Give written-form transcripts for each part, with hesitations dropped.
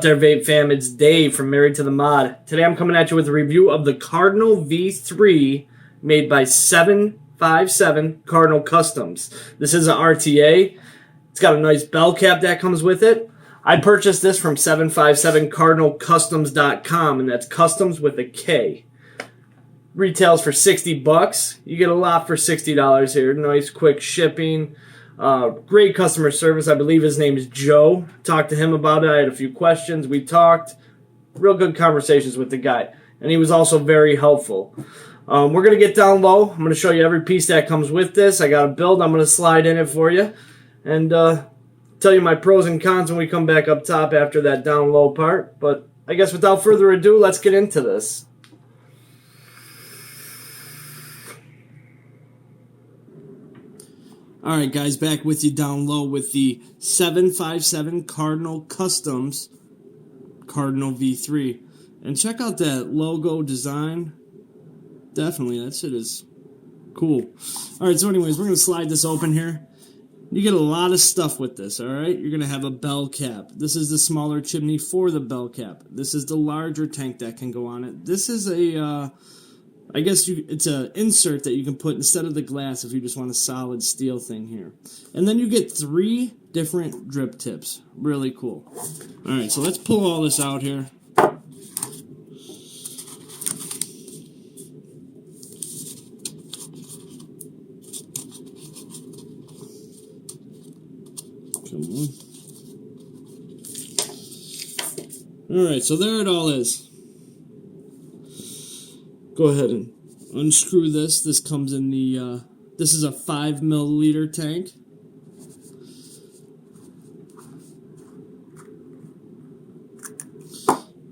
There, Vape fam, it's Dave from Married to the Mod. Today I'm coming at you with a review of the Cardinal V3 made by 757 Cardinal Kustoms. This is an RTA. It's got a nice bell cap that comes with it. I purchased this from 757cardinalkustoms.com, and that's customs with a K. Retails for $60. You get a lot for $60 here. Nice quick shipping. Great customer service. I believe his name is Joe. Talked to him about it. I had a few questions. We talked. Real good conversations with the guy. And he was also very helpful. We're going to get down low. I'm going to show you every piece that comes with this. I got a build. I'm going to slide in it for you. And tell you my pros and cons when we come back up top after that down low part. But I guess without further ado, let's get into this. Alright guys, back with you down low with the 757 Cardinal Kustoms Cardinal V3. And check out that logo design. Definitely, that shit is cool. Alright, so anyways, we're going to slide this open here. You get a lot of stuff with this, alright? You're going to have a bell cap. This is the smaller chimney for the bell cap. This is the larger tank that can go on it. This is a... I guess it's an insert that you can put instead of the glass if you just want a solid steel thing here. And then you get 3 different drip tips. Really cool. Alright, so let's pull all this out here. Come on. Alright, so there it all is. Go ahead and unscrew this. This comes in the, this is a 5 milliliter tank.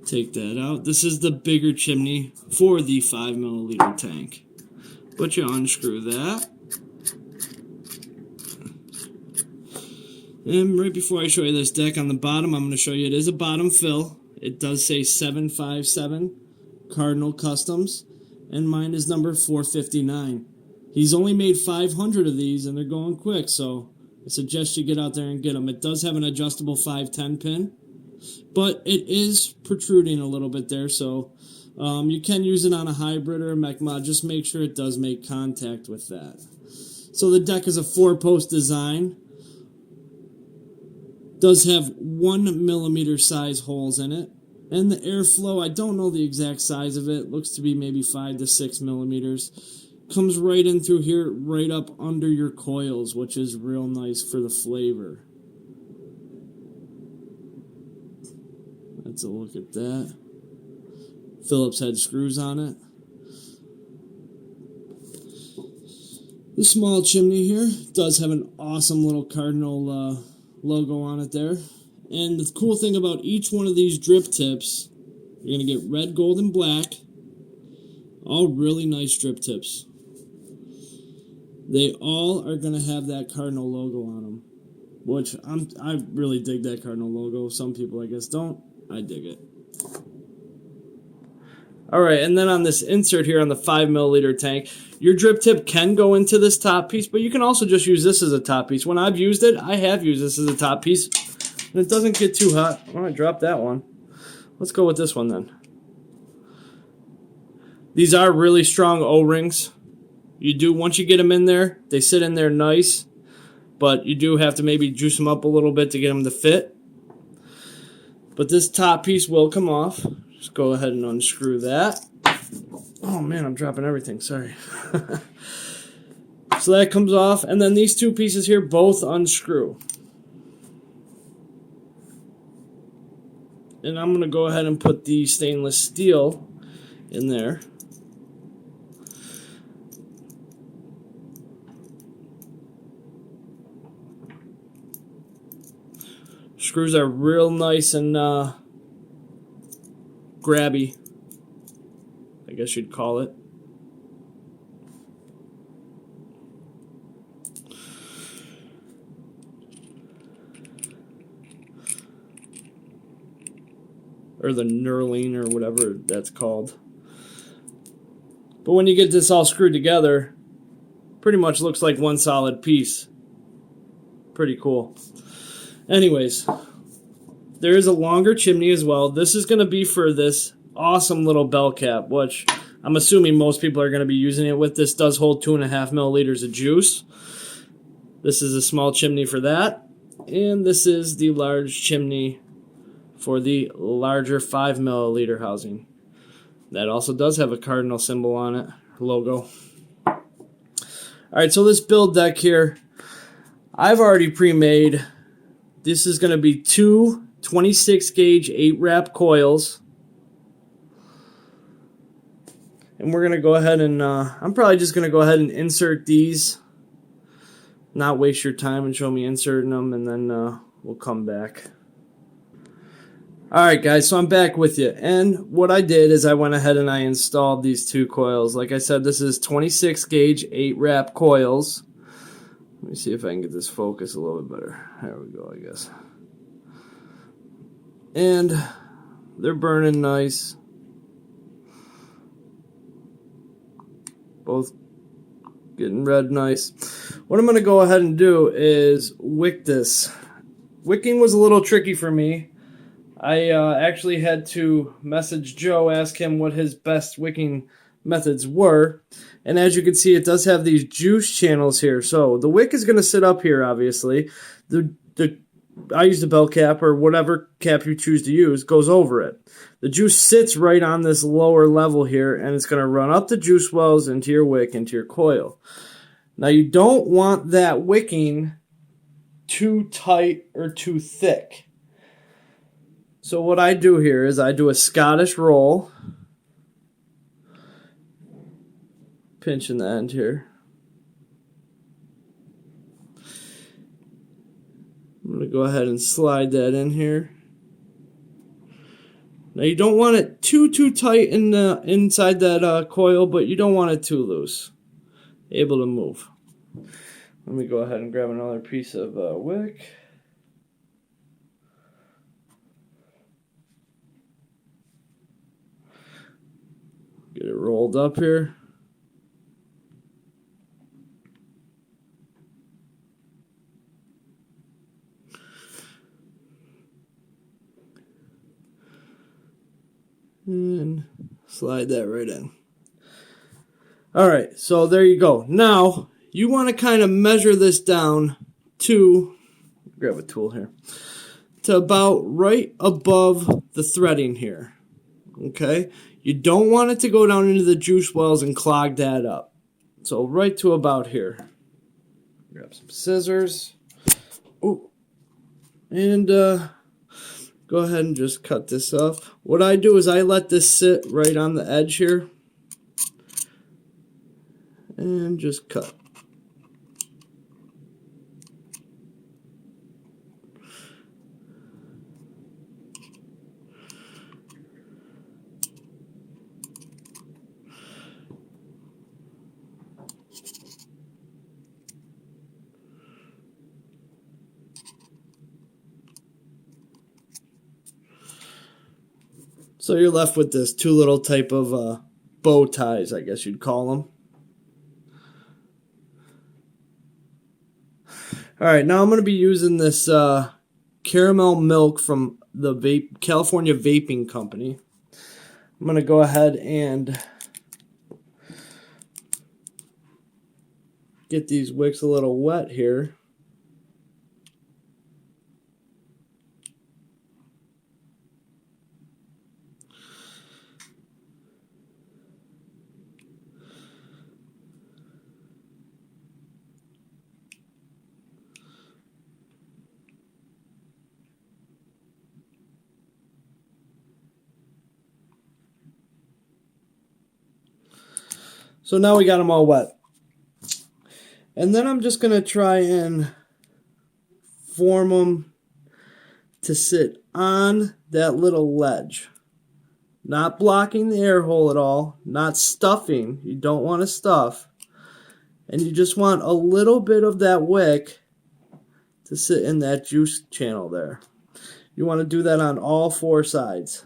Take that out. This is the bigger chimney for the 5 milliliter tank. But you unscrew that. And right before I show you this deck on the bottom, I'm going to show you it is a bottom fill. It does say 757 Cardinal Kustoms. And mine is number 459. He's only made 500 of these, and they're going quick, so I suggest you get out there and get them. It does have an adjustable 510 pin, but it is protruding a little bit there, so you can use it on a hybrid or a mech mod. Just make sure it does make contact with that. So the deck is a 4-post design. Does have 1 millimeter size holes in it. And the airflow, I don't know the exact size of it. Looks to be maybe 5 to 6 millimeters. Comes right in through here, right up under your coils, which is real nice for the flavor. Let's a look at that. Phillips head screws on it. The small chimney here does have an awesome little Cardinal logo on it there. And the cool thing about each one of these drip tips, you're going to get red, gold, and black. All really nice drip tips. They all are going to have that Cardinal logo on them. Which, I really dig that Cardinal logo. Some people, I guess, don't. I dig it. Alright, and then on this insert here on the 5 milliliter tank, your drip tip can go into this top piece, but you can also just use this as a top piece. When I've used it, I have used this as a top piece. And it doesn't get too hot. Oh, I dropped that one. Let's go with this one then. These are really strong O-rings. You do, once you get them in there, they sit in there nice. But you do have to maybe juice them up a little bit to get them to fit. But this top piece will come off. Just go ahead and unscrew that. Oh man, I'm dropping everything. Sorry. So that comes off. And then these 2 pieces here both unscrew. And I'm going to go ahead and put the stainless steel in there. Screws are real nice and grabby, I guess you'd call it. Or the knurling or whatever that's called. But when you get this all screwed together, pretty much looks like one solid piece. Pretty cool. Anyways, there is a longer chimney as well. This is going to be for this awesome little bell cap, which I'm assuming most people are going to be using it with. This does hold 2.5 milliliters of juice. This is a small chimney for that. And this is the large chimney for the larger 5 milliliter housing. That also does have a cardinal symbol on it, logo. Alright, so this build deck here, I've already pre-made. This is going to be two 26 gauge 8-wrap coils. And we're going to go ahead and, I'm probably just going to go ahead and insert these. Not waste your time and show me inserting them, and then we'll come back. Alright guys, so I'm back with you. And what I did is I went ahead and I installed these two coils. Like I said, this is 26 gauge 8-wrap coils. Let me see if I can get this focus a little bit better. There we go, I guess. And they're burning nice. Both getting red nice. What I'm going to go ahead and do is wick this. Wicking was a little tricky for me. I actually had to message Joe, ask him what his best wicking methods were. And as you can see, it does have these juice channels here. So the wick is going to sit up here, obviously. I use the bell cap, or whatever cap you choose to use, goes over it. The juice sits right on this lower level here, and it's going to run up the juice wells into your wick, into your coil. Now you don't want that wicking too tight or too thick. So what I do here is I do a Scottish roll, pinching the end here. I'm going to go ahead and slide that in here. Now you don't want it too tight in the inside that coil, but you don't want it too loose. Able to move. Let me go ahead and grab another piece of wick. Get it rolled up here. And slide that right in. Alright, so there you go. Now, you want to kind of measure this down to, grab a tool here, to about right above the threading here. Okay? You don't want it to go down into the juice wells and clog that up. So right to about here. Grab some scissors. Ooh. And go ahead and just cut this off. What I do is I let this sit right on the edge here. And just cut. So you're left with this two little type of bow ties, I guess you'd call them. Alright, now I'm going to be using this caramel milk from the California Vaping Company. I'm going to go ahead and get these wicks a little wet here. So now we got them all wet. And then I'm just going to try and form them to sit on that little ledge. Not blocking the air hole at all. Not stuffing. You don't want to stuff. And you just want a little bit of that wick to sit in that juice channel there. You want to do that on all four sides.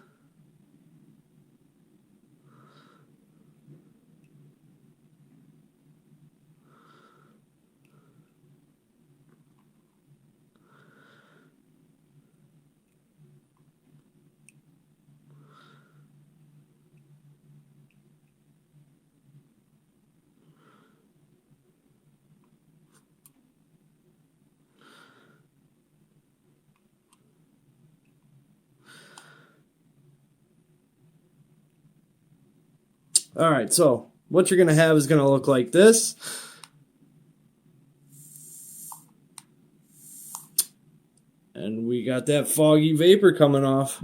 Alright, so what you're going to have is going to look like this. And we got that foggy vapor coming off.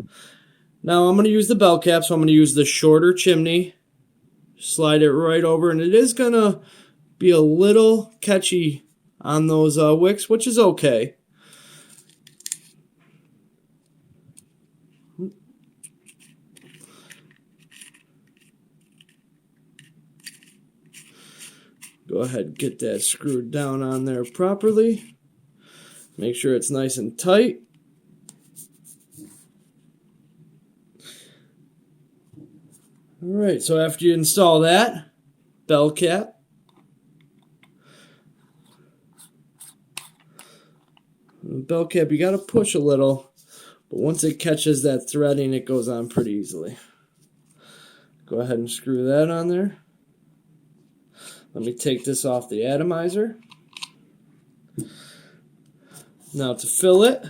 Now I'm going to use the bell cap, so I'm going to use the shorter chimney. Slide it right over, and it is going to be a little catchy on those wicks, which is okay. Go ahead and get that screwed down on there properly. Make sure it's nice and tight. Alright, so after you install that, bell cap. The bell cap, you got to push a little, but once it catches that threading, it goes on pretty easily. Go ahead and screw that on there. Let me take this off the atomizer. Now to fill it,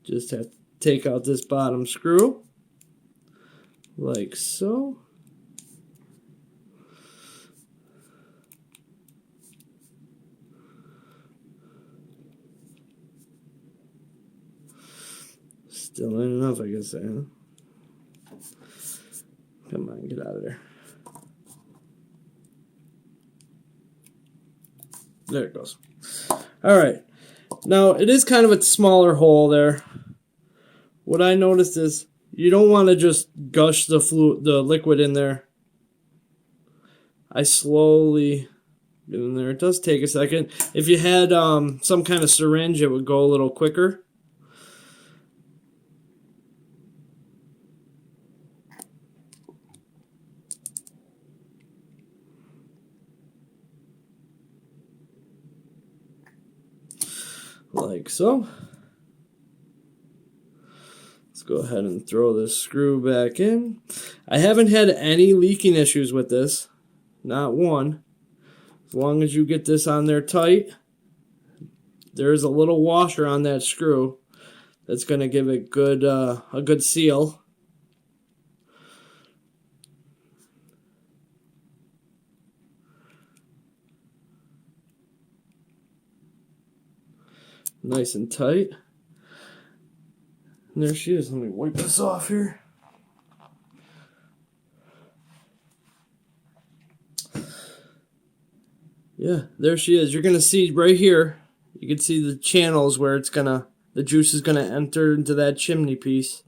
just have to take out this bottom screw, like so. Still ain't enough, I guess. Huh? Come on, get out of there. There it goes. Alright. Now, it is kind of a smaller hole there. What I noticed is you don't want to just gush the liquid in there. I slowly get in there. It does take a second. If you had some kind of syringe, it would go a little quicker. Like so. Let's go ahead and throw this screw back in. I haven't had any leaking issues with this. Not one. As long as you get this on there tight, there's a little washer on that screw that's going to give it a good seal. Nice and tight. And there she is. Let me wipe this off here. Yeah, there she is. You're going to see right here, you can see the channels where the juice is going to enter into that chimney piece.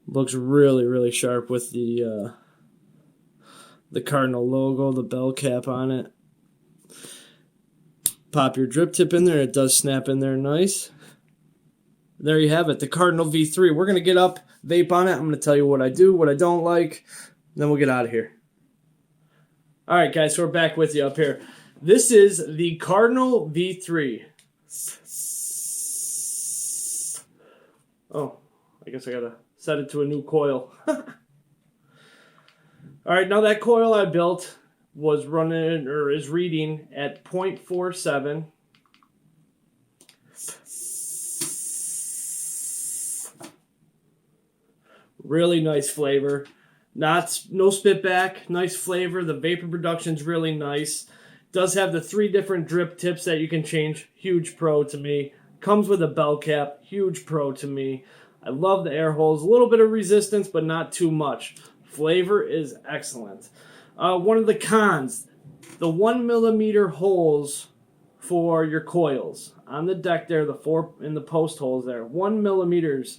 Looks really, really sharp with the Cardinal logo, the bell cap on it. Pop your drip tip in there. It does snap in there nice. There you have it, the Cardinal V3. We're going to get up, vape on it. I'm going to tell you what I do, what I don't like, and then we'll get out of here. All right, guys, so we're back with you up here. This is the Cardinal V3. Oh, I guess I got to set it to a new coil. All right, now that coil I built was running, or is reading at 0.47. Really nice flavor. No spit back, nice flavor. The vapor production's really nice. Does have the 3 different drip tips that you can change. Huge pro to me. Comes with a bell cap. Huge pro to me. I love the air holes. A little bit of resistance, but not too much. Flavor is excellent. One of the cons, the 1mm holes for your coils on the deck there, the 4 in the post holes there. 1mm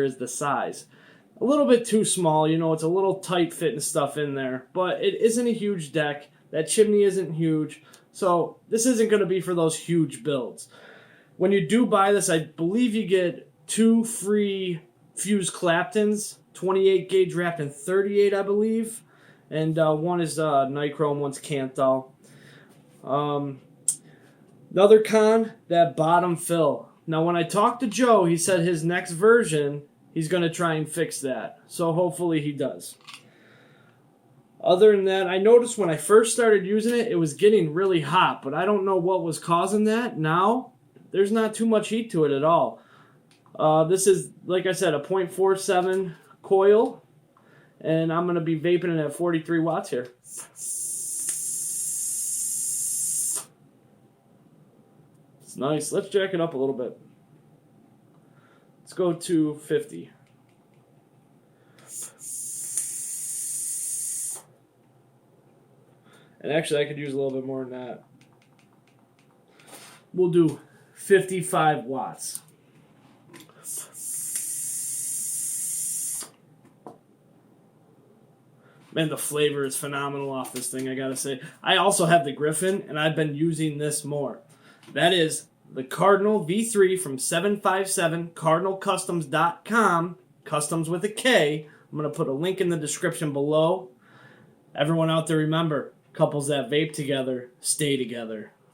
is the size. A little bit too small, you know, it's a little tight fitting stuff in there, but it isn't a huge deck. That chimney isn't huge, so this isn't going to be for those huge builds. When you do buy this, I believe you get 2 free fused Claptons, 28 gauge wrapped in 38, I believe, and one is nichrome, one's Canthal. Another con, that bottom fill. Now, when I talked to Joe, he said his next version, he's going to try and fix that. So hopefully he does. Other than that, I noticed when I first started using it, it was getting really hot. But I don't know what was causing that. Now, there's not too much heat to it at all. This is, like I said, a 0.47 coil, and I'm going to be vaping it at 43 watts here. It's nice. Let's jack it up a little bit. Let's go to 50. And actually, I could use a little bit more than that. We'll do 55 watts. Man, the flavor is phenomenal off this thing, I gotta say. I also have the Griffin, and I've been using this more. That is the Cardinal V3 from 757 CardinalKustoms.com. Customs with a K. I'm going to put a link in the description below. Everyone out there, remember, couples that vape together stay together.